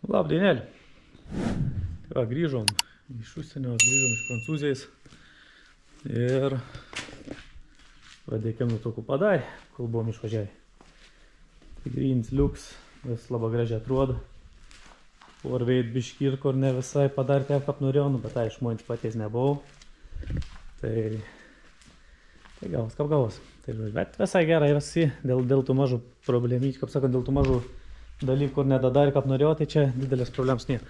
Labdienėlį. Tai va, grįžom iš užsienio, grįžom iš Prancūzijos ir pradėkėm nuotraukų padarė, kol buvom išvažiavę. Tai Greens Lux, vis labai gražiai atrodo. Porveit biškį ir kur ne visai padarė taip, kaip norėjau, bet tai žmonės patys nebuvau. Tai gavos, kaip gavos. Bet visai gerai visi, dėl tų mažų problemyčių, kaip sakant, dėl tų mažų dalykų, kur nedadarė, kaip norėjau, tai čia didelės problems nėra.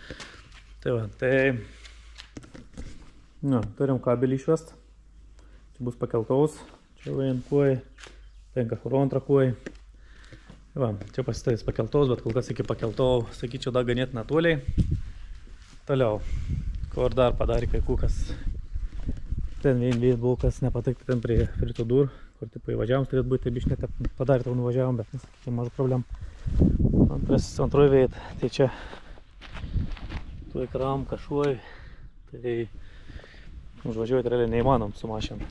Tai va, tai... turim kabelį išvest. Čia bus pakeltaus. Čia vien kuoj, ten kažkur antrą kuoj. Tai va, čia pasitais pakeltaus, bet kol kas iki pakeltau, sakyčiau, dar ganėtinai toliai. Toliau, kur dar padarė kai kukas. Ten vien buvo, kas nepatikti ten prie tų durų, kur tipo įvažiavom, turėtų būti, tai biškai net padarė, tau nuvažiavom, bet nesakykime, mažą problemą. Antroji vieta, tai čia tuoj kram kažkuoj, tai užvažiuoti realiai neįmanom su mašina.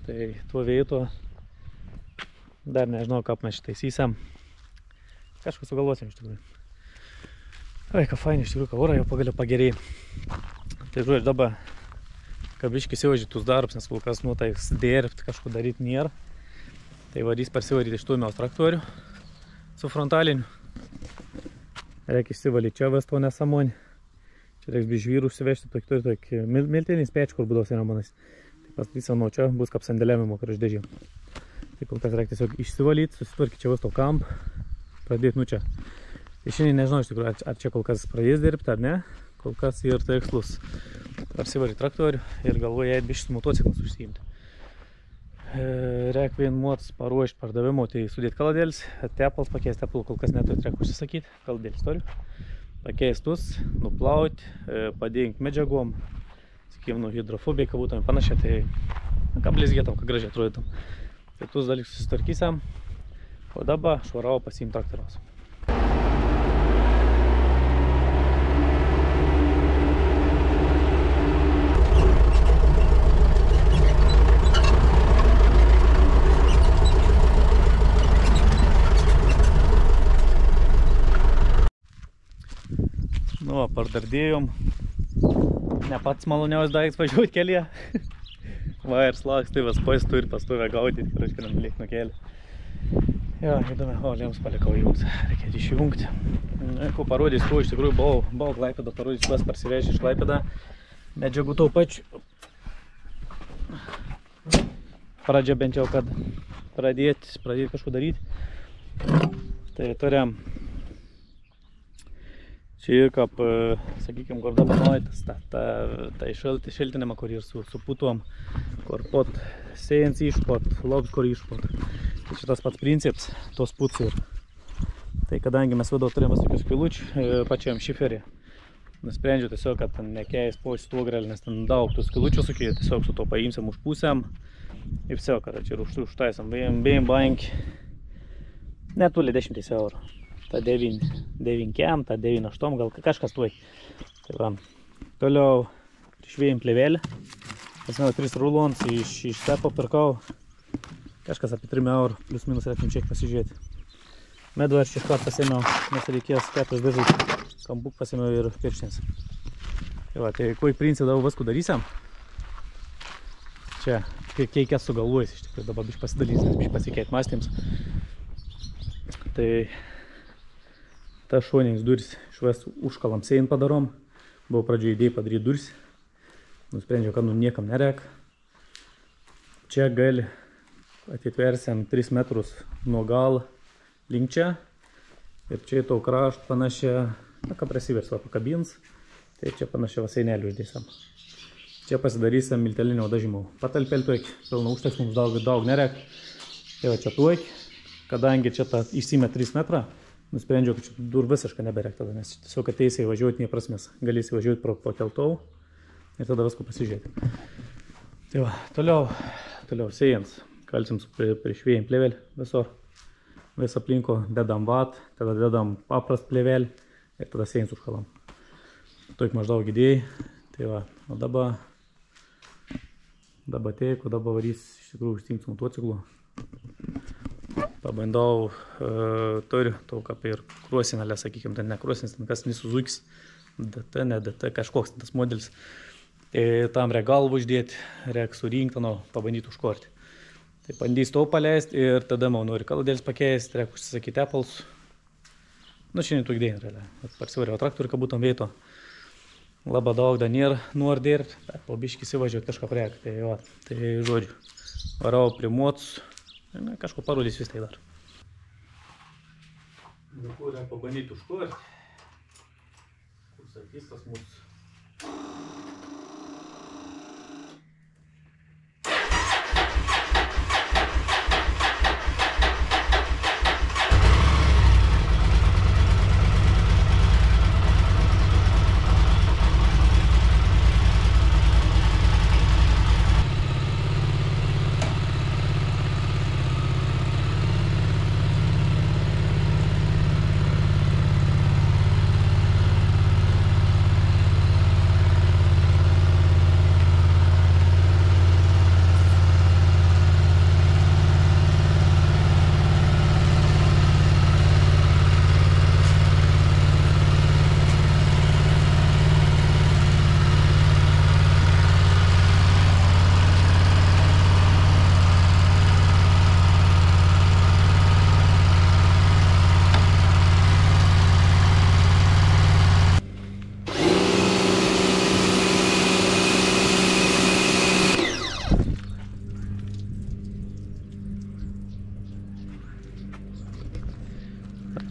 Tai tuo vietu dar nežinau, kaip mes šitaisysim. Kažką sugalvosim iš tikrųjų. Oi, ką fainai iš tikrųjų, ką ora jau pagaliau pagerėjo. Tai žodžiu, dabar kabiškai sivažiu tus darbus, nes kol kas nutaiks dirbti, kažko daryti nėra. Tai varys persivaryti iš tuomiaus traktorių su frontaliniu. Reikia išsivalyti čia vest, o nesamonį. Čia reiks bižvyrų užsivežti, tokį miltinis pečių, kur būdos yra manas. Tai pastatysim nuo čia, bus kaip sandėliavimo kraždėžė. Tai kol kas reikia tiesiog išsivalyti, susitvarkyti čia vasto kampą, pradėti nu čia. Tai šiandien nežinau iš tikrųjų, ar čia kol kas pradės dirbti, ar ne. Kol kas ir tikslus persivaryti traktorių ir galvoju, jei biškis motociklus užsiimti. Reik vien mots paruošti pardavimo, tai sudėti kaladėlis, tepals pakeisti, tepalų kol kas neturi, reikia užsisakyti, kaladėlis turiu. Pakeistus, nuplauti, padėti medžiagom, sakykime, hidrofobija, kad būtume panašiai, tai ką blizgėtam, ką gražiai atrodytum. Tai tus dalykus susitvarkysim, o dabar švarau pasiimti traktoriaus. Nu, pardardėjom. Ne pats maloniausias daiktas važiuoti kelyje. Va ir slaks, tai vas turi pastovę gaudyti, kažkada liek nuo kelio. Jo, įdomi, o lėms palikau jums, reikėtų išjungti. Ko parodys, ko iš tikrųjų buvau Klaipėdą, parodys, kas parsivežė iš Klaipėdą. Medžiagų tau pačiu. Pradžia bent jau, kad pradėti kažko daryti. Tai turim čia kaip, sakykime, kur dabar nuoitas, tai šiltinimą, kur ir su putom, kur pot sėjens išpot, lobs kur išpot. Tai šitas pats principas, tos puts ir. Tai kadangi mes vadau turėjom tokius skilučių pačiam šiferį, nusprendžiau tiesiog, kad nekeis po šituo grelį, nes ten daug tų skilučių sukėjo, tiesiog su to paimsim, užpūsiam ir viso, kad čia užtaisim, bėjim bank, netuli 10 eurų. Ta 9 kem, ta 9-8, gal kažkas tuoj. Tai va, toliau išvėjim plėvelį. Pasimėjau 3 rulons, iš tepo pirkau. Kažkas apie 3 eurų, plius minus reikim šiek pasižiūrėti. Medvaršį iš karto pasimėjau, nes reikės 4 dažyti. Kambuk pasimėjau ir pirštins. Tai va, tai kuo į principą dabar viską darysim. Čia, keikės sugalvojus, iš tikrųjų dabar biškai pasidalys, nes biškai pasikeit mąstyms. Tai ta šonings duris išvest užkalam sėjant padarom. Buvo pradžioje idėja padaryti duris. Nusprendžiau, kad niekam nereik. Čia gali atitversiam 3 metrus nuo galo link čia. Ir čia į to kraštą panašią, ką prasiversą pakabins. Tai čia panašią vaseinelį uždėsim. Čia pasidarysim miltelinio dažymo. Patalpėlį tuoj, pilna užteks mums daug nereik. Tai va čia tuoj, kadangi čia ta išsime 3 metrą. Nusprendžiau, kad čia dur visiškai nebereik tada, nes tiesiog ateisi įvažiuoti nei prasmės. Galėsi įvažiuoti pro keltau ir tada viską pasižiūrėti. Tai va, toliau sėjant, kalsim prišvėjim plėvelį visur. Visą aplinko dedam vat, tada dedam paprast plėvelį ir tada sėjant užkalam. Toik maždaug idėjai. Tai va, o dabar teiko, dabar varys iš tikrųjų užsiimti motociklu. pabandau, turiu tau kaip ir kruosinalę, sakykime, tai ne kruosinas, kas Suzukis, DT, ne DT, kažkoks tas modelis. Tai tam reik galvą uždėti, reik surinkti, pabandyti užkorti. Tai bandys to paleisti ir tada man nori kaladėlis pakeisti, reik užsisakyti Apples. Šiandien tu įdėjai, realiai. Parsivariau traktorių, kad būtum vieto. Labai daug dar nėra nori dirbti, bet po biškį įsivažiuoti kažką priek. Tai žodžiu, varau primuotus, kažko parodys vis tai dar. Dabar reik pabandyti užkorti. Kur sakys tas mūsų.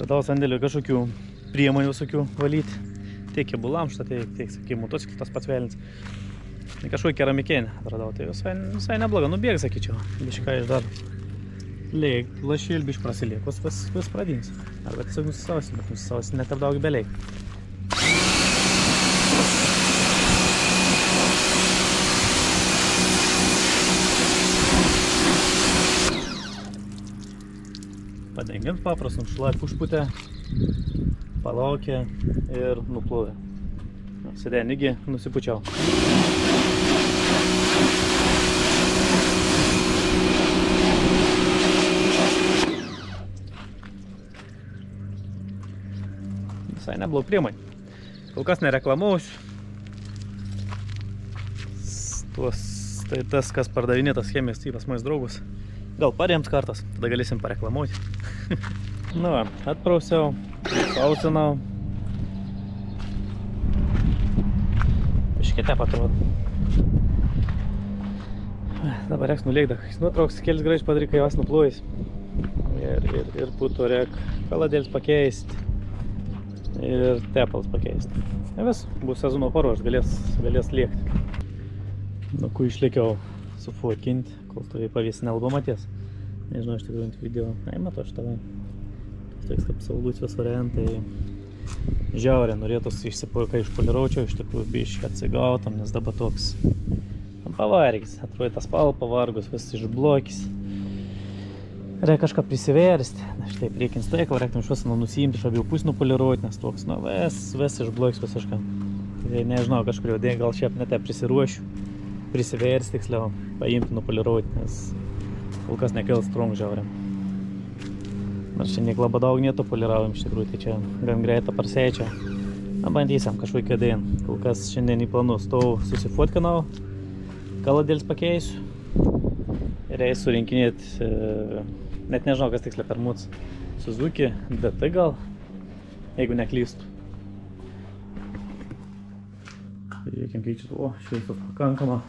Radau sandėliui kažkokių priemonių visokių valyti. Tiek kebulamštą, tiek sakykim, motociklų tas pats velnis. Kažkokį keramikėnį atradau, tai visai nebloga, nubėg, sakyčiau. Biškai iš dar lašėlį biškai prasiliekus, vis pradins. Arba tiesiog nusisausim, bet nusisausim net apdaug beliai. Padengint paprastum, šlapį užputę, palaukė ir nuplovė. Sėdenigi nusipučiau. Visai neblog priemonė. Kol kas nereklamausiu. Tai tas, kas pardavinėtas chemijos typas mais draugus. Gal parems kartas, tada galėsim pareklamuoti. Nu va, atprausiau, pausinau. Biškite patrodo. Dabar reiks nuleikti, nutrauks kelis graiž padaryk, kai jos nuplojus. Ir puto reik kaladėlis pakeisti. Ir tepals pakeisti. Vis, bus sezono paruošt, galės liekti. Nu, ku išliekiau sufotkinti, kol stovėjai pavėsinę albumą ties. Nežinau, iš tikrųjų video. Matau aš tavai. Toks kaip saulucijos variantai. Žiaurė, norėtųsi kai išpoliraučiau, iš tikrųjų biškai atsigautam, nes dabar toks pavargis. Atrodo, tas pavargus, vis išblokis. Reikia kažką prisiversti. Štai priekins taiko, reiktum šios nusiimti, iš abiejų pusės nupoliruoti, nes toks, vis išblokis visiškai. Tai nežinau, kažkur jau gal šiaip net prisiruošiu. Prisiversti, tiksliau, paimti, nupoliruoti, nes kol kas nekils strong žiauriam. Nors šiandien labai daug neto poliravom, iš tikrųjų, tai čia gan greitą parseičia. Bandysim kažkokį dėn. Kol kas šiandien į planus tau susifotkinau, kaladėlis pakeisiu ir eisiu surinkinėti, net nežinau, kas tiksliai per mūsų Suzuki, DT gal, jeigu neklystu. Reikim keičiu, šviesas pakankama.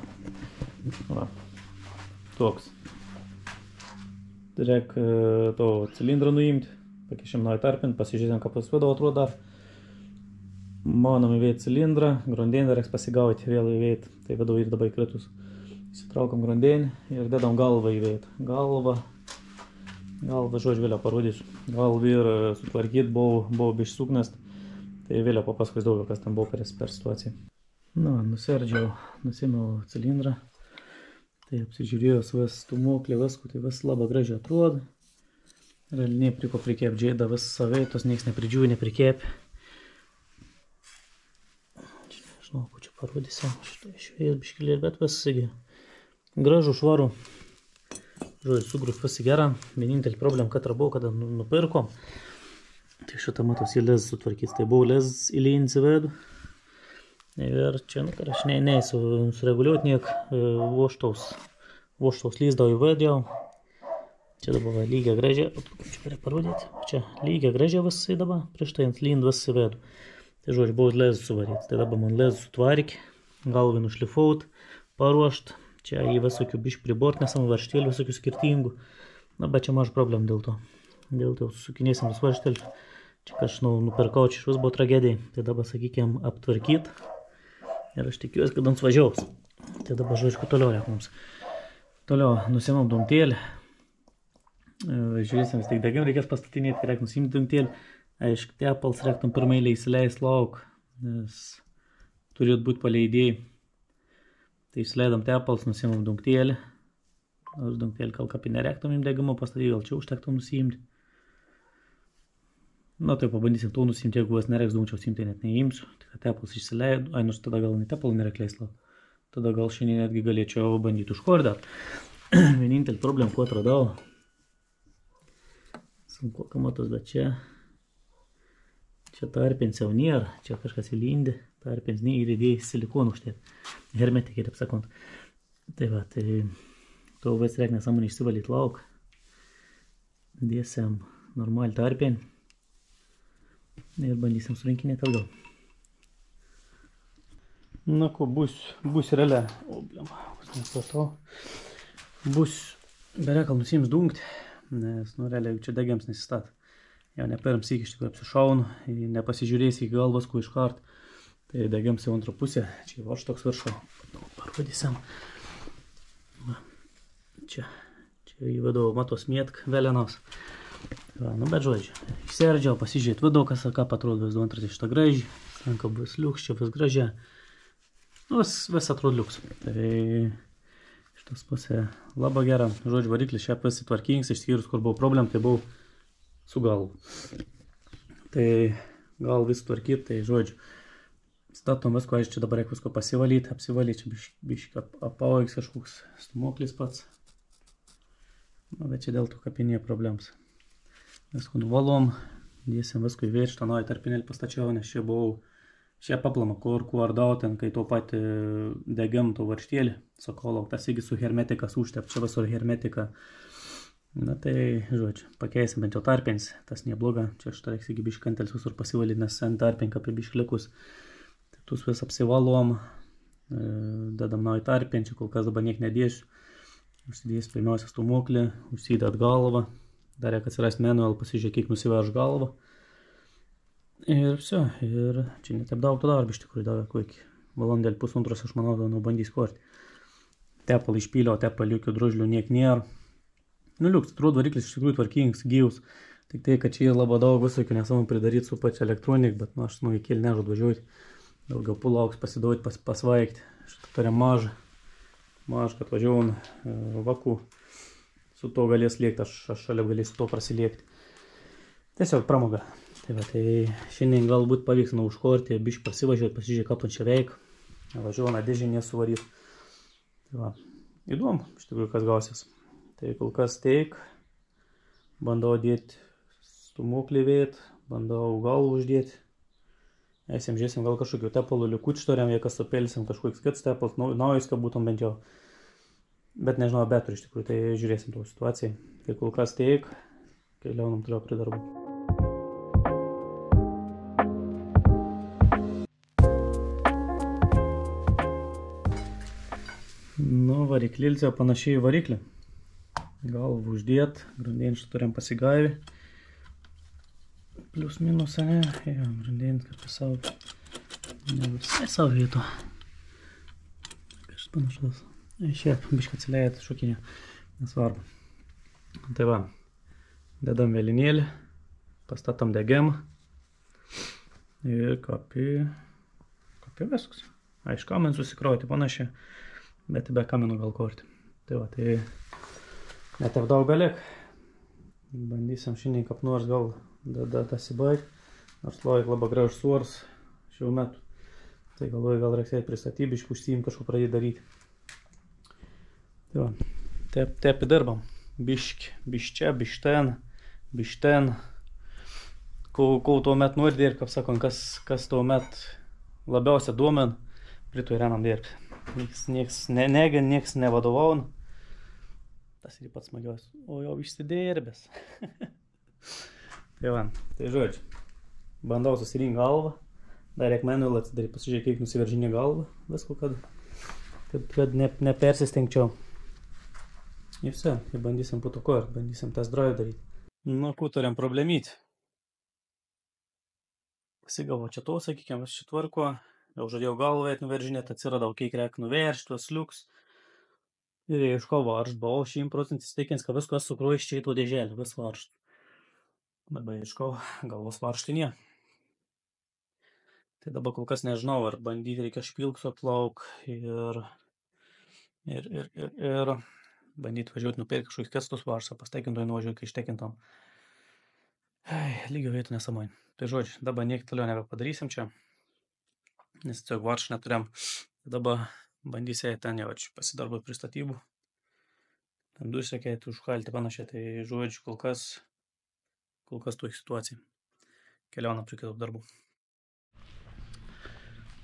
Va, toks. Reik to cilindrą nuimti, pakeišim naują tarpinti, pasižiūrėsim, ką pasvėdavo atrodo dar. Manom įveit cilindrą, grandinę reiks pasigauti, vėl įveit, tai vedau ir dabar įkritus. Įsitraukam grandinę ir dedam galvą įveit. Galvą, žodžiu, vėliau parodysiu. Galvą ir sutvarkyti buvau bišsuknest, tai vėliau papasakos daugiau, kas ten buvo per situaciją. Nu, nusėmiau cilindrą. Tai apsižiūrėjus vis stūmoklį, viską, tai vis labai gražiai atrodo. Realiniai priko prikėp džėda vis savai, tos nieks nepridžiūvi, neprikėp. Nežinau, ko čia parodysiu. Štai švėjas biškilė, bet vis sagi. Gražu, švaru. Žodžiu, sugrūs visi gerą. Vienintelį problemą, kad buvo, kada nupirkom. Tai šitą matos į lez sutvarkys. Tai buvo lez į lį įsivedu. Ir čia, aš sureguliuoti niek voštaus lyzdavo įvedėjau. Čia dabar lygia gražia, kaip čia gali parodyti, čia lygia gražia visai dabar, prieš tai ant lynd visai vedu. Tai žodžiu, buvo lezų suvaryti, tai dabar man lezų sutvarkė, galvį nušlifaut, paruošt, čia į visokių biškį pribort, nesam varštėlių visokių skirtingų, na, bet čia maž problem dėl to susukinėsim vis varštėlius, čia aš nupirkau, čia iš vis buvo tragedija, tai dabar, sakykime, aptvarkyt ir aš tikiuosi, kad ant važiaus, tai dabar žodžiu, toliau reik mums. Toliau nusimam dungtėlį. Žiūrėsim, vis tik degim reikės pastatinėti, kai reik nusimti dungtėlį. Aišku, tepals reiktum pirmailį įsileist lauk, nes turėtų būti paleidėjai. Tai įsileidom tepals, nusimam dungtėlį. Nors dungtėlį gal kapinę reiktum im degimo pastatyti, gal čia užtektum nusimti. Na, tai pabandysim to nusimti, jeigu vas nereiks dungčiau simti, net neimsiu. Tai tepals išsileidu, nors tada gal ne tepalų nereik leist lauk. Tada gal šiandien netgi galėčiau bandyti užkordėt. Vienintelį problemą, ko atradau. Sunku, ką matos, bet čia tarpins jau nėra, čia kažkas įlindė, tarpins ne ir įdėjai silikonų užtėt, hermetikai, taip sakant. Tai va, tai to vas reik nesąmonį išsivalyti lauk, dėsim normalį tarpin ir bandysim surinkinėti atgal. Na ko, bus realia, bus berekal nusims dungti. Nes, realiai čia degiams nesistat. Jau ne pirm syk iš tikrųjų apsišaunu, nepasižiūrės iki galvas, kuo iškart. Tai degiams jau antrą pusę, čia jau aš toks viršau. Parodysim. Čia įvedau matos mėtk vėlianos. Bet žodžiu, išserdžiau, pasižiūrėt vidau, kas ką atrodo vis 2 šitą gražį. Sanka bus liuks, čia vis gražia. Vis atrodo liuks. Tai šitas pusė labai gera. Žodžiu, variklis šią pasitvarkings, išskyrus, kur buvo problem, tai buvo su galvu. Tai gal vis tvarkyt, tai žodžiu, statom visko, aš čia dabar reikia visko pasivalyti, apsivalyti, čia biškai apaugiks kažkoks stumoklis pats. Na, bet čia dėl tų kapinėje problems. Visko nuvalom, dėsim visko į vėčtą, na, į tarpinėlį pastačiau, nes čia buvau šią paplamą, kur ardau ten, kai to patį degim to varštėlį, sakolau, tas įgi su hermetikas užtep, čia visur hermetika. Na tai, žodžiu, pakeisim bent jau tarpins, tas nebloga, čia aš reiks įgi biškantelis visur pasivalyti, nes ant tarpinka apie bišklikus. Tai tus vis apsivalom, dedam į tarpin, čia kol kas dabar niek nedėsiu. Užsidės pirmiausia stūmoklį, užsidėt galvą, dar reikia atsirast manual, pasižiūrėk, kiek nusiverš galvą. Ir viso, ir čia netaip daug to darbą iš tikrųjų davė, kokį valandėlį pusantros, aš manau, nu bandys korti. Tepalą išpylio, tepalą jokių drožlių niek nėra. Nu liuks, atrodo variklis iš tikrųjų tvarkingas, gyvus. Tik tai, kad čia labai daug visokių nesamų pridaryti su pačia elektronika, bet nu aš nu iki nežadu važiuoti. Daugiau pulauks pasiduoti, pasvaigti. Šitą turėjom mažą, kad važiuom vakų. Su to galės liekti, aš šalia galėsiu to prasiliekti. Tiesiog pramoga. Tai va, tai šiandien galbūt pavyks užkorti, biškį prasivažiuoti, pasižiūrėti, ką čia veik. Važiuojame dėžinė suvaryti. Tai va, įdomu, iš tikrųjų, kas gausis. Tai kol kas teik, bandau dėti stūmoklį vėt, bandau galvą uždėti. Eisim, žiūrėsim, gal kažkokių tepalų likučių turėm, jei kas supelsim, kažkoks kits tepalas, naujas, kad būtum bent jau. Bet nežinau, bet iš tikrųjų, tai žiūrėsim to situaciją. Tai kol kas teik, keliaunam toliau prie darbų. Nu, variklėlis jau panašiai į variklį. Galvą uždėt, grandinį šitą turėjom pasigavį. Plius minus, ne? Jo, grandinį kaip savo. Ne visai savo vietų. Kažkas panašus. Šiaip, biškai atsileidėt šokinė. Nesvarbu. Tai va, dedam vėlinėlį, pastatom degimą. Ir kapi viskas. Aišku, kamen susikrauti panašiai. Bet be kamenų gal korti. Tai va, tai net ir daug galėk. Bandysim šiandien kaip nors gal dasibaigt. Nors laik labai gražus suors šių metų. Tai galvoju, gal reiks pristatybiškų užsiim kažko pradėti daryti. Tai va, tepi dirbam. biščia, bišten. Kol tuomet nori dirbti, kaip sakon, kas tuomet labiausia duomen, pritoj renam dirbti. Nieks negin, nieks nevadovaun. Tas ir pats smagiausias. O jau išsidirbęs. Tai va, tai žodžiu. Bandau susirinkti galvą. Dar reik manual atsidaryti, pasižiūrėk, kiek nusiveržinė galvą. Visko, kad nepersistengčiau. Ir vse, ir bandysim po to ko, ir bandysim test drive daryti. Nu, ko turim problemyti. Pasigavo čia to, sakykime, aš čia tvarko. Jau žadėjau galvą nuveržinėti, atsiradau, kiek reik nuveršti, tuos liuks. Ir ieškau varšt, buvau 100% įsitikinęs, kad viskas sukruoja iš čia į to dėželį, vis varšt. Dabar ieškau galvos varštinė. Tai dabar kol kas nežinau, ar bandyti reikia špilkso plauk ir bandyti važiuoti nupirkti kažkokius kestus varšą, pasteikintojų nuvažiuoti, kai ištekintam. Lygio vietų nesamoin. Tai žodžiu, dabar niek toliau nebepadarysim čia, nes tiesiog varšą neturėm. Dabar bandysiu ten jau pasidarbu pristatybų. Ten dusekiai, užkalti panašiai, tai žodžiu, kol kas tuoj situacijai. Keliauna prie kitų darbų.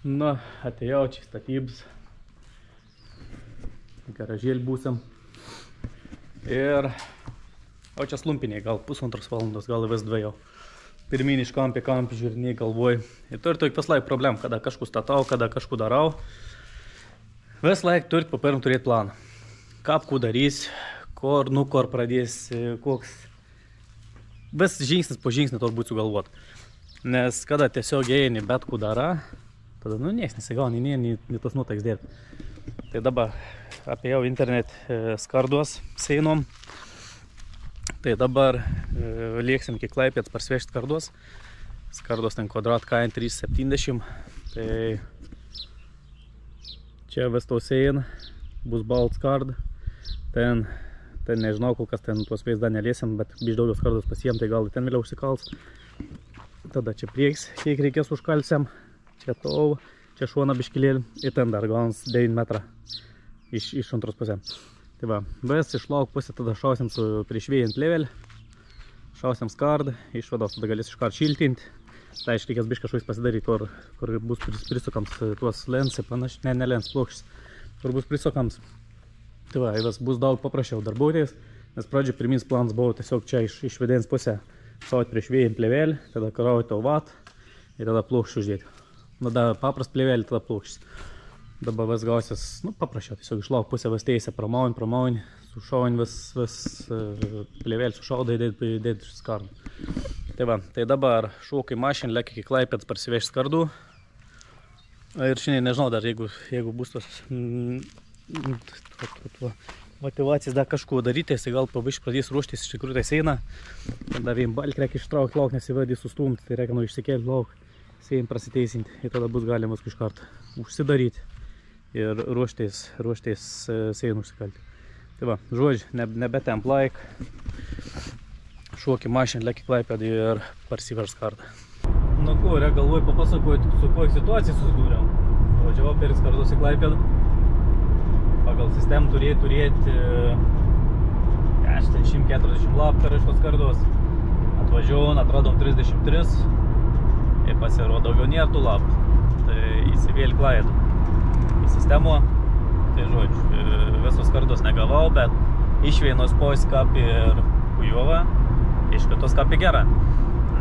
Nu, atėjau čia statybs. Garažėlį būsim. Ir o čia slumpiniai, gal pusantros valandos, gal vis 2 jau. Pirminį iš kampį žiūriniai galvoj. Ir turi vis laik problem, kada kažkur statau, kada kažkur darau. Vis laik turi papirm turėti planą. Kapku darys, kur pradės, koks. Vis žingsnis po žingsnį turi būti sugalvot. Nes kada tiesiog eini bet ku dara, tada nieks nesigauna, nei tos nutaiks dėti. Tai dabar apėjau internet skardos seinom. Tai dabar lieksim iki Klaipėdos parsvežti skardos. Skardos ten kvadrat kain 370. Tai čia vis to sein, bus balt skard. Ten nežinau, kol kas ten tuos veids dar neliesim, bet biš daugiau skardos pasiem, tai gal ten vėliau užsikals. Tada čia prieks, kiek reikės užkalsiam. Čia tau, čia šuona biškilėlį. Ir ten dar gaunasi 9 metrą iš antros pusės. Tai va, vis išlauk pusę, tada šausim su priešvėjant levelį. Šausim skardą, išvados, tada galės iškart šiltinti. Tai aišku, reikės biškai kažkoks pasidaryti, kur bus prisukams tuos lensai, panašiai, ne lens plokščius, kur bus prisukams. Tai va, vis bus daug paprasčiau darbuotis, nes pradžio pirminis planas buvo tiesiog čia iš vedens pusę šauti priešvėjant levelį, tada karauti tau vat ir tada plokščius uždėti. Tada paprast plėvelį, tada plokščius. Dabar vis gausis, paprasčiau, tiesiog išlauk pusę vis teisę, pramauni, sušauni vis plėvelį sušaudai, dėti skardą. Tai va, tai dabar šaukai mašinį, lėk iki Klaipėdos parsivežti skardų. Ir šiandien nežinau dar, jeigu bus tos motivacijas dar kažko daryti, tai gal pabiškai pradės ruoštis, iš tikrųjų tai seina. Tada vien balk reikia ištraukti lauk, nes įvadį sustumti, tai reikia išsikelti lauk, sein prasiteisinti. Ir tada bus galima kažkart užsidaryti ir ruoštis sein užsikalti. Tai va, žodžiu, nebetemp laik. Šokį mašiną, lėk į Klaipėdą ir parsiverš skardą. Nu ko, galvoju papasakoti, su kokia situacija susidūrėm. Važiavau per skardos į Klaipėdą. Pagal sistemą turėti 140 lapų iš tos skardos. Atvažiavom, atradom 33 ir pasirodo daugiau nėra tų lapų. Tai įsivėlį klaidą į sistemą. Tai žodžiu, visos skardos negavau, bet išvienos poiskapį ir kujovą. Iš kitos kapį gerą,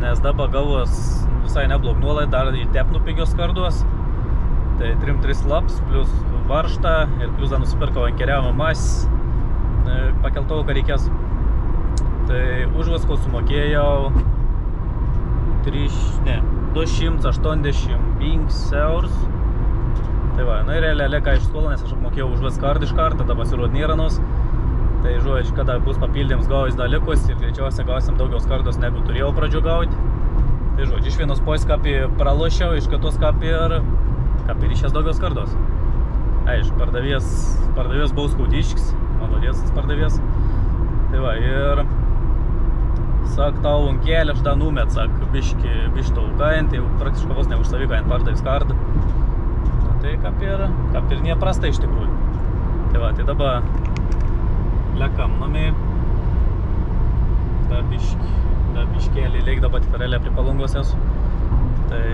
nes dabar gavos visai neblog nuolai, dar į tepnų pigios skardos. Tai 3 laps, plus varštą ir plus dar nusipirkau ankeriavimo mas, pakeltau, ką reikės. Tai už visko sumokėjau 285 eurus. Tai va, ir realiai ką išskolą, nes aš apmokėjau už viską kartą iš kartą, tada pasirodė nėranos. Tai žodžiu, kada bus papildėms gauvis dalykus ir greičiausiai gausim daugiau skardos, negu turėjau pradžio gauti. Tai žodžiu, iš vienos poiskapį pralošiau, iš kitos kapį ir išės daugiau skardos. Aišku, pardavės buvo skaudiškis, malodėsis pardavės. Tai va, ir sak, tau ant kelį aš dar numet, sak, bištau kain, tai praktiškai vos ne už savį kain pardavė skardą. Tai kap ir neprasta iš tikrųjų. Tai va, tai dabar lekam nami, da biškėlį leik dabar tikrai prie palangos esu. Tai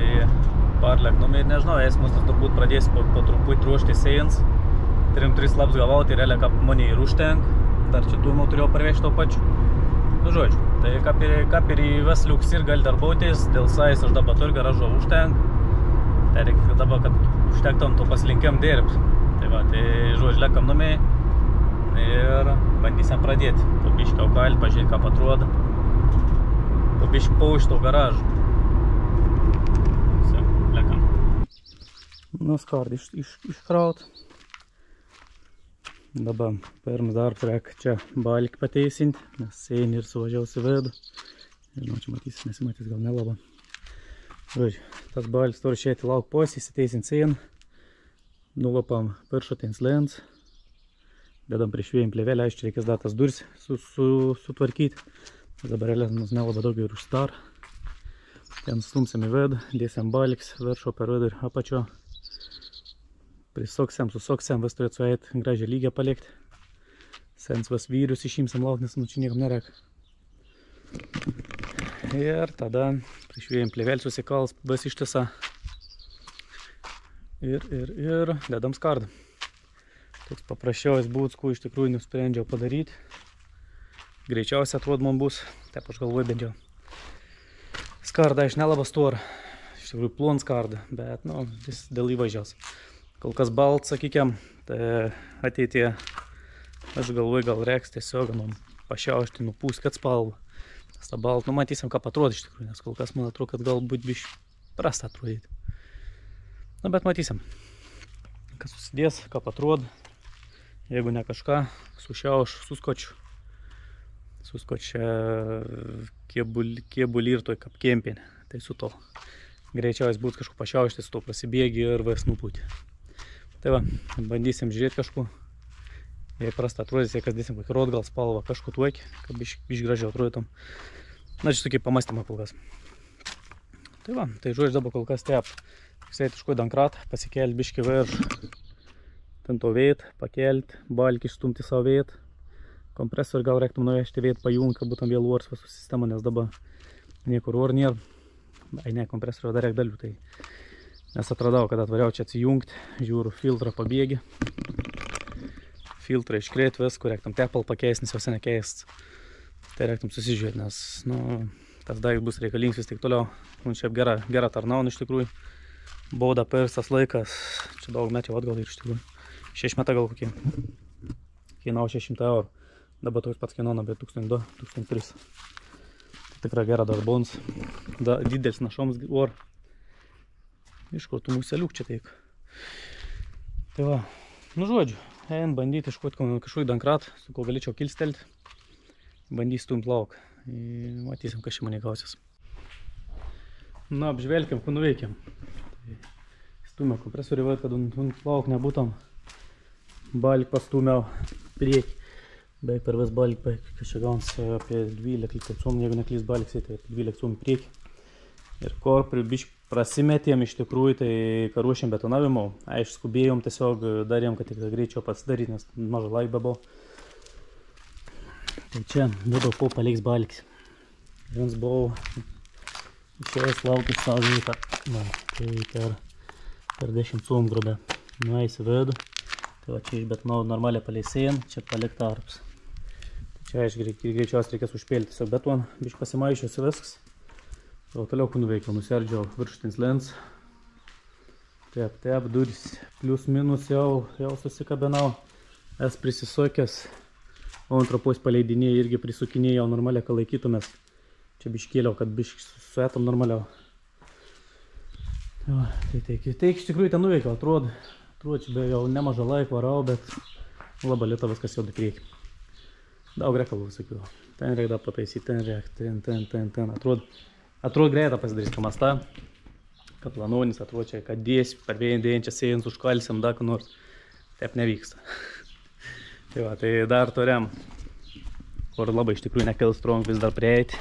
parleknom ir nežinau, esmus tas turbūt pradės po truputį ruošti sėjans. 3 laps gavau, tai realiai kap mane ir užtenk. Dar čia tų turėjau parvežti to pačiu. Nu žodžiu, tai kap ir į ves liuks ir gali darbautis, dėl sais aš dabar turiu garažo užtenk. Tai reikia dabar, kad užtektam to paslinkiam dirbti. Tai va, tai žodžiu, lekam numiai ir bandysim pradėti. Po biškį aukalį, pažiūrėti, kaip atrodo. Po biškį paušti to garažą. Visi, lekam. Nu, skardį iškraut. Dabar pirms dar reikia čia balkį pateisinti, nes sėjai ir suvažiausi vidų. Žinau, čia matys, nesimatys gal nelaba. Žodžiu, tas balkis turi šėti lauk posį, įsiteisinti sėją. Nulopam viršutins lens. Dedam prieš vėjim plėvelę, aiškiai reikės dar tas duris sutvarkyti. Dabar mums nelaba daugiau ir užstar. Ten stumsim į vidų, dėsim balkis, viršo per vidų ir apačio. Prisoksiam, susoksiam, vis turėtų suėti gražią lygę palikti. Sens vis vyrius išimsim lauk, nes čia niekam nereikia. Ir tada prieš vėjim plėvelį susikals, vis ištisa. Ir dedam skardą. Toks paprasčiausias būdas, ko iš tikrųjų nusprendžiau padaryti. Greičiausiai atrodo man bus, taip aš galvoju bent jau. Skarda iš nelaba stora, iš tikrųjų plon skarda, bet nu, vis dėl įvažiaus. Kol kas balt, sakykiam, tai ateityje aš galvoju gal reiks tiesiog pašiaušti, nupūst, kad spalva. Tas tą balt, nu matysim, ką atrodo iš tikrųjų, nes kol kas man atrodo, kad galbūt biš prasta atrodyti. Na, bet matysim, kas susidės, ką atrodo. Jeigu ne kažką, sušiauš, suskočiu. Suskočia kėbulį ir toj kaip kempinė, tai su to. Greičiausiai būtų kažko pašiaušti, su to prasibėgi ir vis nupūti. Tai va, bandysim žiūrėti kažko. Jei prasta atrodys, jei kas dėsim kokį rot gal spalvą, kažko tuokį, kad biš gražiau atrodytum. Na, čia tokie pamastymai kol kas. Tai va, tai žodžiu dabar kol kas tep. Sėti iškoj dankrat, pasikelti biškį virš. Ten to vėt, pakelti, balkį išstumti savo vėt. Kompresorių gal reiktum nuvežti vėt pajungti, kad būtum vėl ors visų sistemą, nes dabar niekur or nėra. Ai ne, kompresorių dar reik dalių, tai nes atradau, kad atvariau čia atsijungti, žiūriu, filtrą pabėgi. Filtrą iškrėti viską, reiktum tepal pakeisti, nes jau seniai keist. Tai reiktum susižiūrėti, nes nu, tas daiktas bus reikalingas vis tik toliau. Nu, čia gera tarnauna iš tikrųjų. Bauda persas laikas, čia daug metų atgal ir iš tikrųjų. 6 metai gal kokie. Kainavo 600 eurų. Dabar toks pats kainona, bet 1200-1300. Tikrai gera darbons. Didelis našoms or. Iš kur tų museliuk čia teik. Tai va, nu žodžiu, ein bandyti iškoti kažkokį dankrat, su ko galėčiau kilstelti. Bandysiu stumt lauk. Matysim, kas čia mane gausis. Na, apžvelgiam, ko nuveikiam. Stumia kompresorių vėt, kad stumt lauk nebūtam. Balk pastumiau priekį. Beveik per vis balk, kas čia gauns apie 12 cm, jeigu neklys balk, tai 12 cm priekį. Ir kur biškį prasimetėm iš tikrųjų, tai ką ruošėm betonavimo, aišku skubėjom, tiesiog darėm, kad tik greičiau pasidaryti, nes mažą laiką buvo. Tai čia dabar ko paliks balkis. Jums buvau išėjęs laukius savo vietą. Va, tai per 10 cm grobę. Nueisi vidų. Tai va čia išbetonau normaliai paleisėjom, čia palik tarpus. Tai čia aišku greičiausiai reikės užpėlti tiesiog betoną, biškį pasimaišiusi viskas. O toliau ko nuveikiau, nuserdžiau viršutins lens. Tep, duris, plius minus jau susikabinau. Es prisisokęs, o antropos paleidinėjai irgi prisukinėjau normaliai, kad laikytumės. Čia biškėliau, kad biškį suėtum normaliau. Tai iš tikrųjų ten nuveikiau, atrodo, čia be jau nemažą laiką varau, bet labai lėta viskas jau priekį. Daug reikalų visokių. Ten reikia dar pataisyti, ten reikia, ten, atrodo greitą pasidarys pamastą, kad planuonis atrodo čia, kad dėsiu per vėjantį sėjant užkalsim, dar nors taip nevyksta. Tai va, tai dar turėjom, kur labai iš tikrųjų nekils strong vis dar prieiti.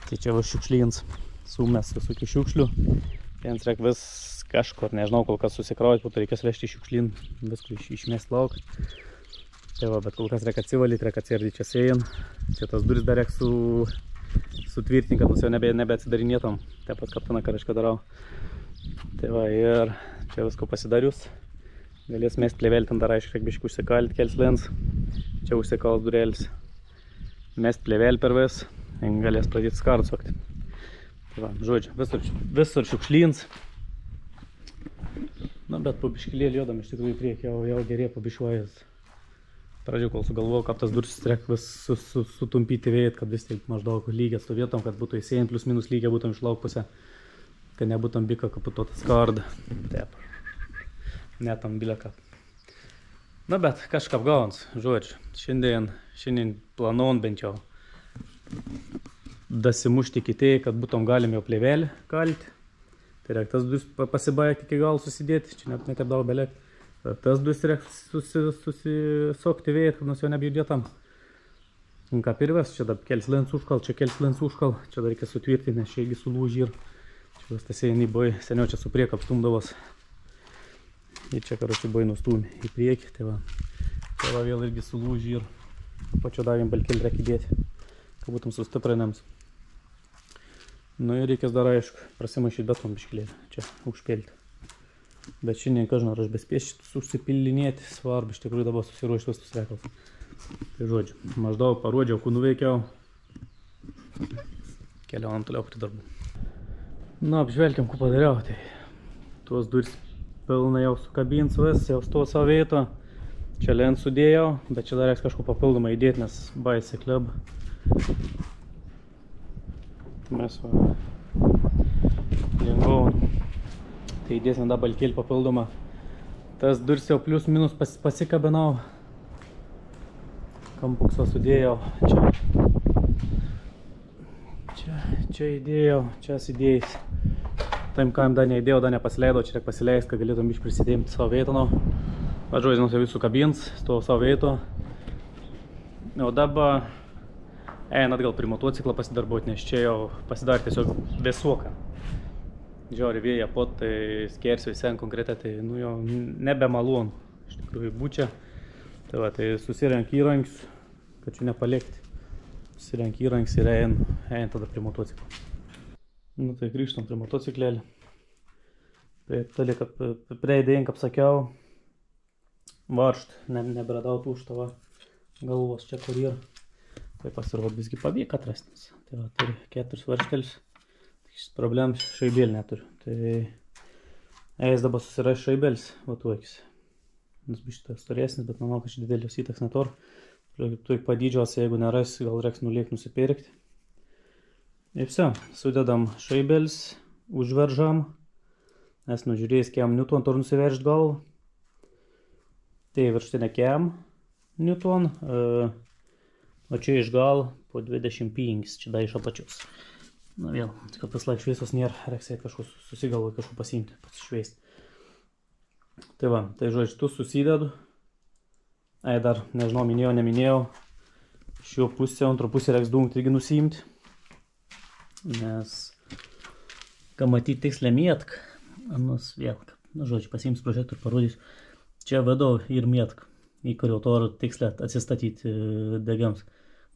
Tai čia va šiukšlins, sumės visokių šiukšlių. Jiems reikia vis kažkur, nežinau, kol kas susikrauti, po to reikės vežti šiukšlin, viską išmesti lauk. Tai va, bet kol kas reikia atsivalyti, reikia atsiardyti čia sėjant. Čia tas duris dar reikia sutvirtinti, kad jau nebeatsidarinėtum. Taip pat kaptoną, ką reiškia darau. Tai va, ir čia visko pasidarius. Galės mest plėvelį, ten dar aiškiai reikia biškį užsikalti kels lens. Čia užsikals durėlis. Mest plėvelį per vis. Galės pradėti skardą sukti. Tai va, žodžiu, visur šiukšlyns. Na, bet po biškilėlį jodam iš tikrųjų į priekį jau gerė pabišuojas. Pradžiau, kol sugalvojau, kaip tas duris reik vis sutumpyti vėjit, kad vis taip maždaug lygiai stovėtum, kad būtų įsėjant plius minus lygiai būtum iš lauk pusę, kad nebūtum bika kaputuotą skardą. Taip. Netam bileka. Na, bet kažkaip gaunasi, žodžiu. Šiandien planuojant bent jau dasimušti iki tai, kad būtum galim jau plėvelį kalti. Tai reikia tas duris pasibaigti iki gal susidėti, čia net taip daug belek. Tas duris reikia susisokti vėjai, kad nors jau nebejudėtam. Ką pirves, čia dar kels lens užkal, čia kels lens užkal, čia dar reikia sutvirtinti, nes čia irgi sulūžį ir čia vis tas sėjai buvai, seniau čia su prieka apstumdavos. Ir čia, karočiui, buvai nustūmė į priekį, tai va vėl irgi sulūžį ir pačio davėm balkelį reikia įdėti, kad būtum sustiprinams. Nu ir reikės dar aišku prasimaišyti beton biškilėlį, čia užpilti. Bet šiandien, kažin, ar aš bespėsiu užsipilinėti, svarbu iš tikrųjų dabar susiruošti visus reikalus. Tai žodžiu, maždaug parodžiau, kur nuveikiau. Keliaujam toliau prie darbų. Na, apžvelgiam, kur padariau. Tai tuos duris pilnai jau sukabins vis, jau stovo savo vieto. Čia lent sudėjau, bet čia dar reiks kažko papildomai įdėti, nes baisė kleb. Mes va lengvau. Tai įdėsim dar balkelį papildomą. Tas duris jau plius minus pasikabinau. Kampuksą sudėjau. Čia įdėjau, čia įdėjęs. Taim kam dar neįdėjau, dar nepasileidau, čia reikia pasileisti, kad galėtum iš prisidėti savo vietą. Važiuoju, jau visų kabins, stovo savo vieto. O dabar einat gal prie motociklą pasidarbuoti, nes čia jau pasidarė tiesiog vėsuoka. Žiauri vėja pot, tai skersiu visien konkretai, tai nu jau nebe malonu. Iš tikrųjų būčia. Tai va, tai susirenk įrankius, kad čia nepaliekti. Susirenk įrankius ir ein tada prie motociklo. Nu tai grįžtam prie motociklėlį. Tai tali, kad preidėjim, kaip sakiau, varšt, nebradau tų už tavo galvos čia kur yra. Tai pasirodo visgi pavyko atrasti. Tai va, turi 4 varštelius. Problems šaibėlį neturiu. Tai eis dabar susiras šaibėlis, va tuokis. Nes bus šitas storesnis, bet manau, kad čia didelis įtaks netor. Tuik padydžios, jeigu neras, gal reiks nulėkti nusipirkti. Ir vse, sudedam šaibėlis, užveržam. Nes nužiūrėjęs, kiam newton tur nusiveržti galvą. Tai virštinė kiam newton. O čia iš gal po 25, čia da iš apačios. Na vėl, kad tas laik šviesos nėra, reiks kažko susigalvoti, kažko pasiimti, pasišveisti. Tai va, tai žodžiu, tu susidedu. Ai, dar, nežinau, minėjau, neminėjau. Šio pusę, antro pusę reiks dungti irgi nusiimti. Nes, ką matyti tikslę mėtk, anas vėl, na žodžiu, pasiims prožektorių ir parodysiu. Čia vedu ir mėtk, į kurio toro tikslę atsistatyti degiams,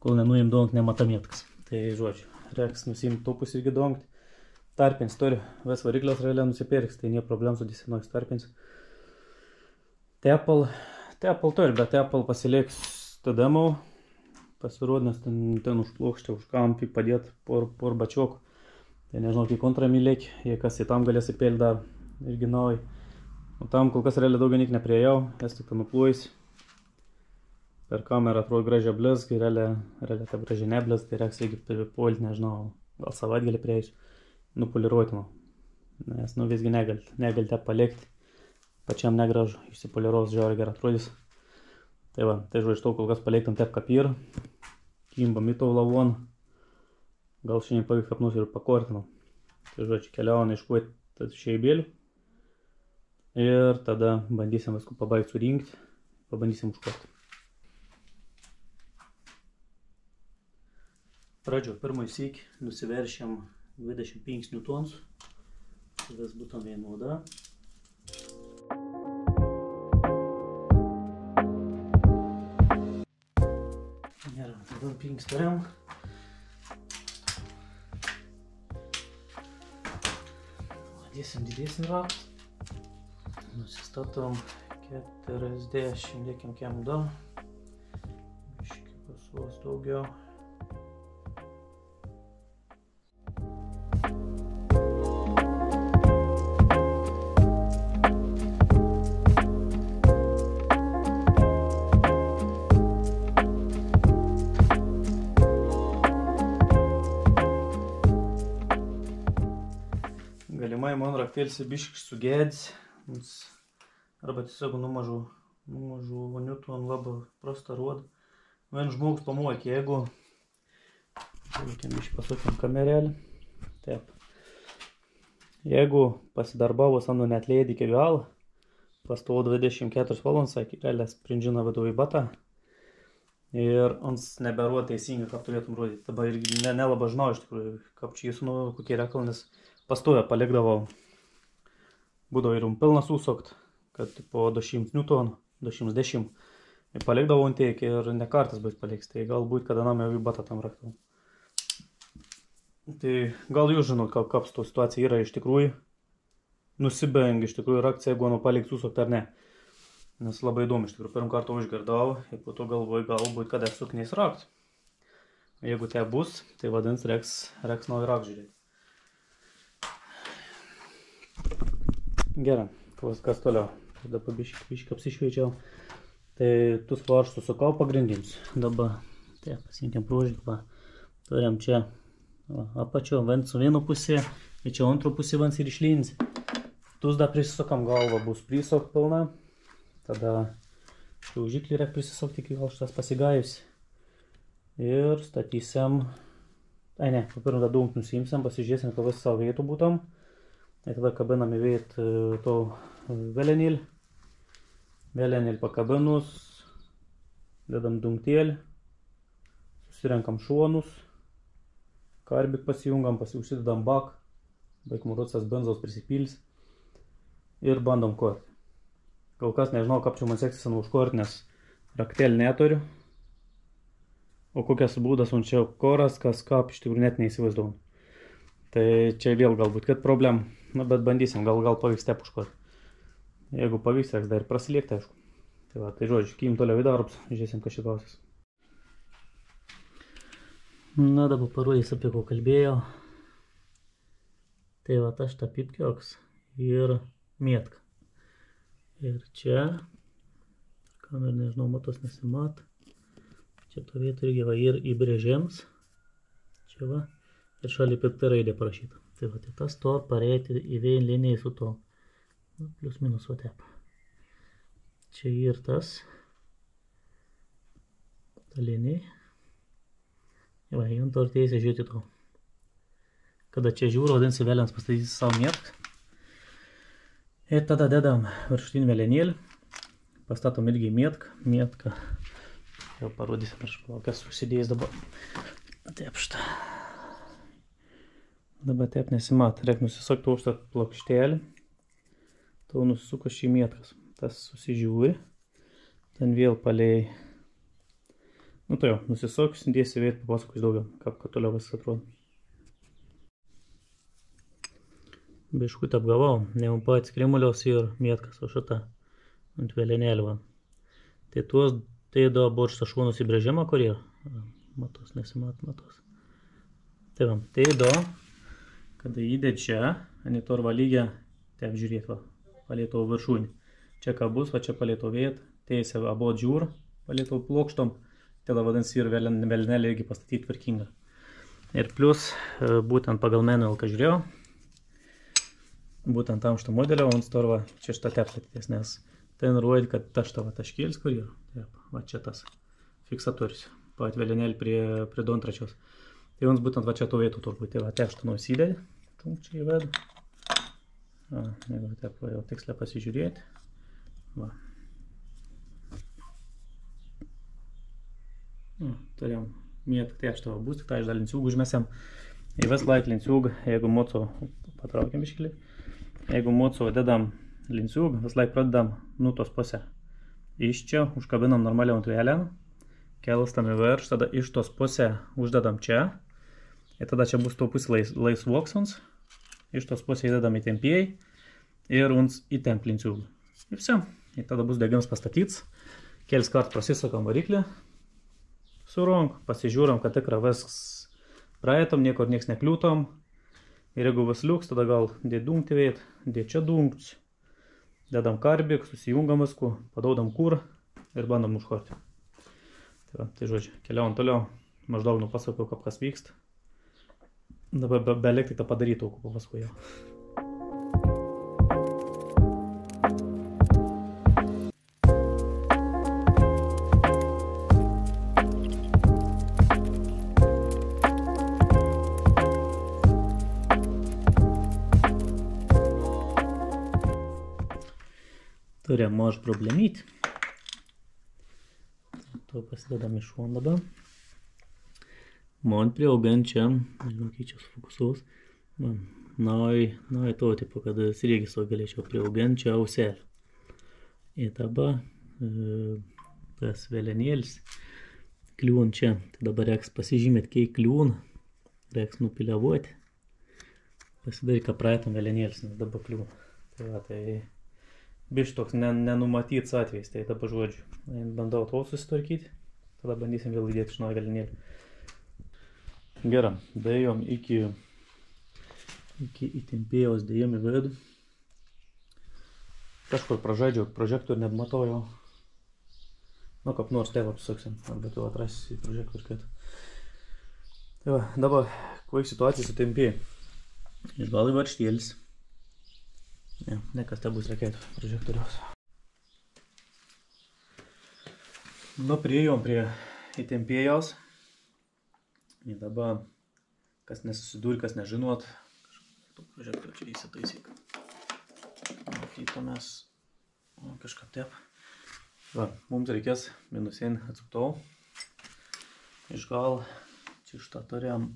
kol nenuim dongti nemata mėtkas. Tai žodžiu. Reiks nusiimti topus irgi dongti. Tarpins turi, vis variklios realiai nusipirks, tai nie problem su disenoks tarpins. Tepal turi, bet tepal pasilieks tadamau. Pasirodinės ten užplokščia, už kampį padėti por bačiokų. Tai nežinau, kiek kontramylėk, jei kas į tam galės įpėlti dar irgi nauji. O tam kol kas realiai daugiau nik nepriejau, jas tik nuplojus. Per kamerą atrodo gražiai blizgai, realiai ta gražiai neblizgai, tai reiks irgi pripolti, nežinau, gal savaitgalį prieis, nupoliruotinu. Nes nu visgi negalite palikti, pačiam negražu, išsipoliruos žiauriai gerai atrodys. Tai va, tai žodžiu, to kol kas paliktam tep kapir, kimbam į to lavon, gal šiandien pavyks kapnus ir pakortinam. Tai žodžiu, keliaujam iškuoti šeibėlių ir tada bandysim viską pabaigti surinkti, pabandysim užkuoti. Pradžio pirmąjį sykį nusiveršiam 25 newtonus, vis būtum vienoda. tada pinksteriam. Dėsim didesnį raktą. Nusistatom 40, dėkim kem 2. Biškį pasuos daugiau. Galimai man raktėlis biškį sugėdis, arba tiesiog numažu niuton labai prasta rodo. Vien žmogus pamokė, jeigu biškį pasukim kamerėlį. Taip. Jeigu pasidarbavo anu net leidį iki gal, pastovo 24 valandas, realiai sprendžina vedu į batą. Ir ons neberuoda teisingai, kaip turėtum rodyti. Dabar irgi nelabai žinau iš tikrųjų, kaip čia jis kokie rekalai, nes pastoja palikdavau. Būdavo ir pilnas užsukt, kad po 200 newtonų, 210. Ir palikdavau ant tiek ir ne kartas bus paliks, tai galbūt kada nam jau į batą tam raktavau. Tai gal jūs žinot, kaip to situacija yra iš tikrųjų. Nusibengi iš tikrųjų rakciją, jeigu nu paliks užsukt ar ne. Nes labai įdomu iš tikrųjų, pirmą kartą užgirdau ir po to galvoju, galbūt kada sukniais rakt. Jeigu tai bus, tai vadins reiks naują rakt žiūrėti. Gerai, kas toliau. Dabar biškį apsišveičiau. Tai tu svarš susukau pagrindims. Dabar, tai pasimkim prūžį. Turim čia apačio su vienu pusė, ir čia antru pusė vans ir išlins. Tu dar prisisukam galvą, bus prisuk pilna. Tada šiaužiklį reik prisisukti iki gal šitas pasigajus. Ir statysim. Ai ne, papirm tą dunk nusimsim, pasižiūrėsim, kad visi savo vietų būtum. Ir tada kabinam į vietą to velenėlį. Velenėlį pakabinus. Dedam dunktėlį. Susirenkam šonus. Karbik pasijungam, užsidedam bak. Baigmurucas benzos prisipils. Ir bandom korti. Kol kas nežinau, kaip čia man seksis užkorti, nes raktelį neturiu. O kokias būdas man čia koras, kas kaip iš tikrųjų net neįsivaizduom. Tai čia vėl galbūt kad problem. Nu, bet bandysim, gal pavyks tep užkorti. Jeigu pavyks, reiks dar ir prasiliekti, aišku. Tai va, tai žodžiu, kim toliau į darbus, žiūrėsim, kas čia gausis. Na, dabar parodys, apie ko kalbėjau. Tai va, aš tą pipkioks ir mėtka. Ir čia, kamer nežinau, matos nesimat. Čia to vietą irgi va ir įbrėžiams. Čia va. Ir šalia pikta raidė parašyta. Tai va, tai tas to pareiti į vien liniją su to. Nu, plius minus va tep. Čia ir tas. Ta linija. Ir va, jums to ir teisė žiūrėti to. Kada čia žiūro, vadinsi vėliams pastatyti savo mėtką. Ir tada dedam viršutinį velenėlį. Pastatom irgi mėtką. Jau parodysim, aš palaukas užsidėjęs dabar. Taip šitą. Dabar taip nesimat. Reik nusisukti už tą plokštelį. Tau nusisuko šį mėtkas. Tas susižiūri. Ten vėl palei. Nu tai jau, nusisuks, dėsi vėl papasakos daugiau, kaip toliau viskas atrodo. Biškutį apgavau, neum pats krimuliaus ir mėtkas, o šitą ant velenėlį. Tai tuos, tai do buvo šitą šonus įbrėžimą, kur yra. Matos, nesimat, matos. Tai va, tai do, kada įdė čia, ant to valygę, tai apžiūrėt, va, palėto viršūnį. Čia ką bus, va čia palėto vietą, tai jis abu džiūr, palėto plokštom, tada vadins ir velenėlį irgi pastatyti tvarkingą. Ir plus, būtent pagal manual, ką žiūrėjau, būtent tam šitą modelio, on storva čia šitą teplatės, nes ten rodė, kad ta šitą va taškėlis, kur yra. Taip, va čia tas fiksatorius, pat velenėlį prie dontračios. Tai ons būtent va čia to vietų turbūt, tai va te šitą nusidėdė, čia įvedu. Jeigu taip va jau tiksliai pasižiūrėti. Va. Turėjom mėtą, tai šitą va bus, tik tai iš dar linciūgų užmėsiam. Ir vis laik linciūgą, jeigu moco patraukiam biškėlį. Jeigu moco dedam linciūgą, vis laik pradedam nuo tos pusę. Iš čia užkabinam normalią ant vėlėną Kelstame virš, tada iš tos pusę uždedam čia. Ir tada čia bus to pusė laisvoks uns. Iš tos pusė įdedam įtempėjai ir uns įtemplint siūlų. Ir visi. Ir tada bus degimas pastatyts. Kelis kart prasisakam variklį. Surunk, pasižiūram, kad tikra viskas praeitam, niekur nieks nekliūtom. Ir jeigu vis liuks, tada gal dėt dungti veit, dėt čia dungts. Dedam karbik, susijungam visku, padaudam kur ir bandom užkorti. Tai žodžiu, keliaujam toliau. Maždaug nupasakau, kaip kas vyksta. Dabar belik tik tą padarytų, ko papasakoju. Turim maž problemyt. To pasidedam iš šon dabar. Man prieaugant čia, nežinau, kai čia sufokusuos. Nai to tipo, kad sriegis galėčiau prieaugant čia auselį. Ir dabar tas vėlenėlis kliūn čia. Tai dabar reiks pasižymėti, kai kliūn. Reiks nupiliavuoti. Pasidaryk, ką praeitam vėlenėlis, nes dabar kliūn. Tai va, tai biš toks nenumatyts atvejs, tai dabar žodžiu. Bandau to susitvarkyti, tada bandysim vėl įdėti iš naujo vėlenėlį. Gerai, dėjom iki įtempėjos dėjom į vidų. Kažkur pražaidžiau prožektorių, net matau jau. Nu, kaip nors tėvą pasaksim, arba tu atrasi prožektorių kad. Tai va, dabar, kokia situacija su tempėjai. Išgal į varštėlis. Nekas te bus reikėtų prožektoriaus. Nu, priėjom prie įtempėjos. Ir dabar, kas nesusidūrė, kas nežinot, kažkaip prožektorių čia įsitaisyk. Matytumės kažkaip taip. Va, mums reikės minusinį atsuktou. Išgal čia šitą turėjom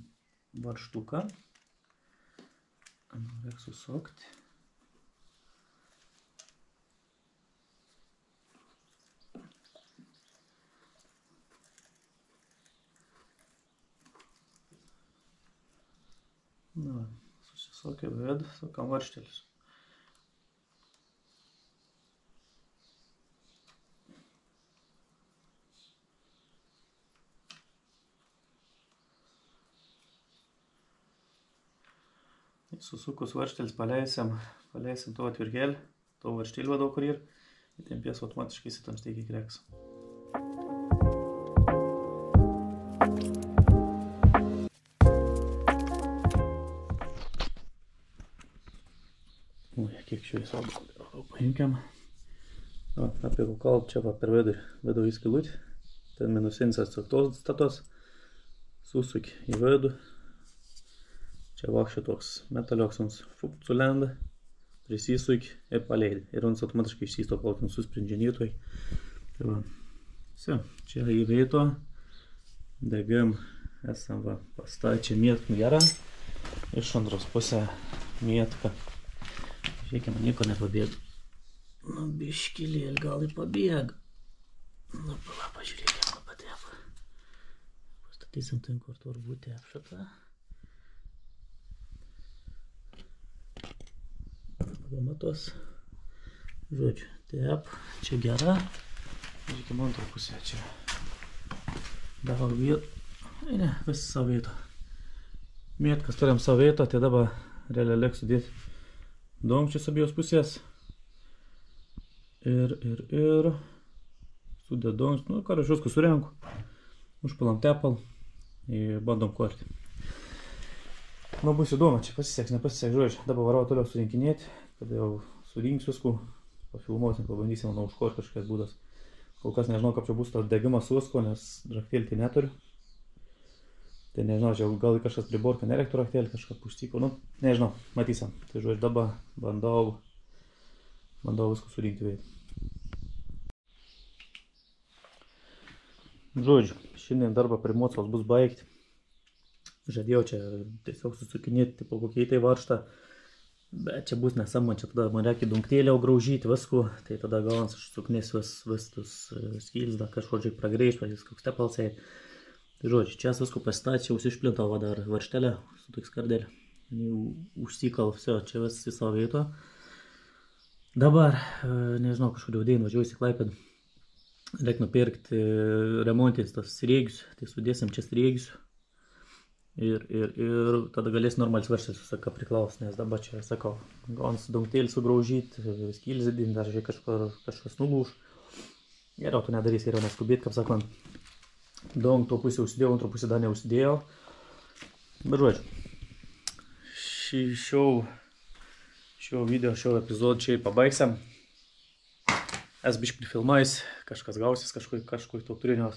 varžtuką. Reikia susukti. Na, susisokė vidų, sukam varštėlis. Susukus varštėlis paleisim to atvirkelį, to varštėlį vadau kur ir įtempės automatiškai įsitamstė iki kreks. Kiek šviesau paimkiam. Apie kalb čia va per vidų įskilutį. Ten minusinis atsuktos statos. Susuk į vidų. Čia vakščia toks metalioks uns sulenda. Prisisuk ir paleidi. Ir uns automatiškai išsisto kol ten susprindžinytoj. Tai va. Čia į vieto. Degim esam va pastačia mėtką gerą. Iš antros pusę mėtką. Žiūrėkime, nieko nepabėga. Nu, biškilėlį gal ir pabėga. Nu, pala, pažiūrėkime, patep. Pastatysim ten, kur turbūt tep šitą. Pamatos. Žodžiu, tep, čia gera. Žiūrėkime, antrą pusę čia. Dabar vietų. Ne, vis savėto. Mėtkas turim savėto, tai dabar realiai liek sudėti dongčius abiejos pusės. Ir sudėt dongčius. Nu, ką aš viską surenku. Užpilam tepal ir bandom korti. Nu, bus įdomu, čia pasiseks, nepasiseks, žodžiu. Dabar varau toliau surinkinėti, kada jau surinks visku, pafilmuosim, pabandysim, manau, užkorti kažkokias būdas. Kol kas nežinau, kaip čia bus tas degimas susko, nes raktėlį tai neturiu. Tai nežinau, čia gal kažkas priborka nereiktų raktėlį, kažką puštyko, nu, nežinau, matysim. Tai žodžiu, dabar bandau viską surinkti veidą. Žodžiu, šiandien darbą prie mocos bus baigti. Žadėjau čia tiesiog susukinėti, tipo kokiai tai varštą. Bet čia bus nesąmonė, čia tada man reikia dungtėlę graužyti visko, tai tada galans aš suknės vis tus skyls, dar kažkodžiai pragrėž, pradės koks tepalsai. Tai žodžiu, čia visko pasistačiau, išplintau va dar varštelę su toks kardelė. Užsikal, все, čia vis į savo vietą. Dabar, nežinau, kažkodėl dėin važiuoju į Klaipėdą. Reikia nupirkti remontintis tas sriegius, tai sudėsim čia sriegius. Ir tada galės normaliai svarstyti, ką priklaus, nes dabar čia, sakau, galans dungtėlį sugraužyti, skylį zidinti, dar žiūrėk kažkas nulūž. Geriau tu nedarys, geriau neskubėti, kaip sakant. Daug to pusę užsidėjau, antro pusę dar neužsidėjau. Bet žodžiu, šio video, šio epizodo čia ir pabaigsim. Es biškai prifilmais, kažkas gausis, kažkokį to turinios.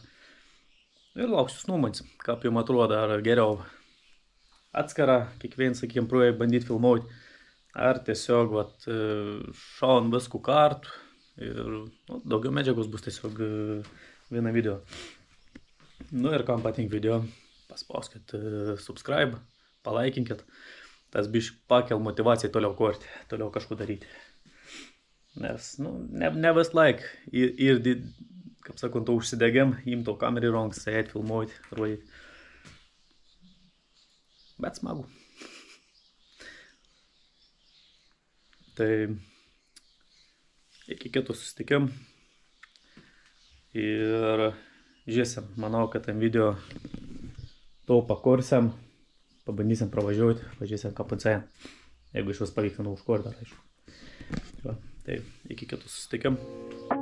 Ir lauksiu nuomonės, kaip jums atrodo, ar geriau atskara kiekvieną, sakykime, projektą bandyti filmuoti, ar tiesiog šaun viskų kartų ir daugiau medžiagos bus tiesiog vieną video. Nu ir kam patink video, paspauskit subscribe, palaikinkit, tas biškai pakel motivaciją toliau kurti, toliau kažko daryti. Nes, ne vis laik ir kaip sakant, to užsidegėm, imto kamerį rankas, sėdėti, filmuoti, rodyti. Bet smagu. Tai iki kitų susitikimų. Ir žiūrėsim, manau, kad tam video to pakursim, pabandysim pravažiuoti, pažiūrėsim ką pancijan. Jeigu iš vis pavyktų užkurti dar, aišku. Tai iki kitų susitikimų.